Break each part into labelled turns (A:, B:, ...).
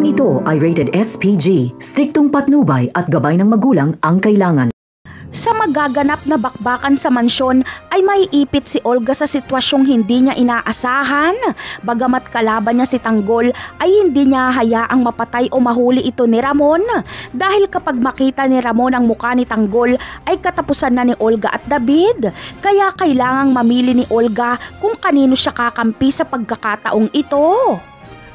A: Programang ito ay rated SPG, striktong patnubay at gabay ng magulang ang kailangan.
B: Sa magaganap na bakbakan sa mansyon ay maiipit si Olga sa sitwasyong hindi niya inaasahan. Bagamat kalaban niya si Tanggol ay hindi niya hayaang mapatay o mahuli ito ni Ramon. Dahil kapag makita ni Ramon ang mukha ni Tanggol ay katapusan na ni Olga at David. Kaya kailangang mamili ni Olga kung kanino siya kakampi sa pagkakataong ito.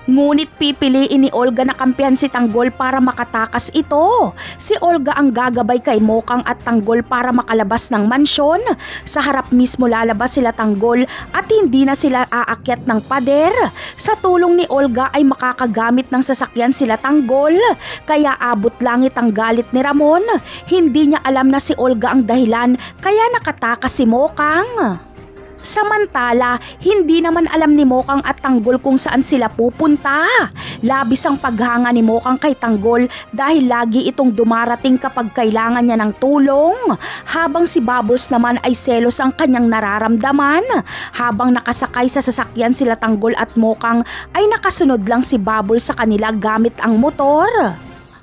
B: Ngunit pipiliin ni Olga na kampihan si Tanggol para makatakas ito. Si Olga ang gagabay kay Mokang at Tanggol para makalabas ng mansyon. Sa harap mismo lalabas sila Tanggol at hindi na sila aakyat ng pader. Sa tulong ni Olga ay makakagamit ng sasakyan sila Tanggol. Kaya abot langit ang galit ni Ramon. Hindi niya alam na si Olga ang dahilan kaya nakatakas si Mokang. Samantala, hindi naman alam ni Mokang at Tanggol kung saan sila pupunta. Labis ang paghanga ni Mokang kay Tanggol dahil lagi itong dumarating kapag kailangan niya ng tulong. Habang si Bubbles naman ay selos ang kanyang nararamdaman. Habang nakasakay sa sasakyan sila Tanggol at Mokang ay nakasunod lang si Bubbles sa kanila gamit ang motor.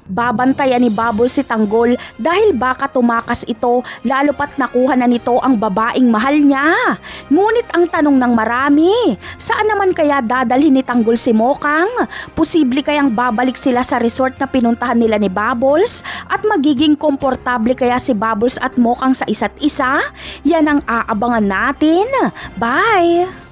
B: Babantayan ni Bubbles si Tanggol dahil baka tumakas ito lalo pat nakuha na nito ang babaeng mahal niya. Ngunit ang tanong ng marami, saan naman kaya dadalhin ni Tanggol si Mokang? Posible kayang babalik sila sa resort na pinuntahan nila ni Bubbles? At magiging komportable kaya si Bubbles at Mokang sa isa't isa? Yan ang aabangan natin. Bye!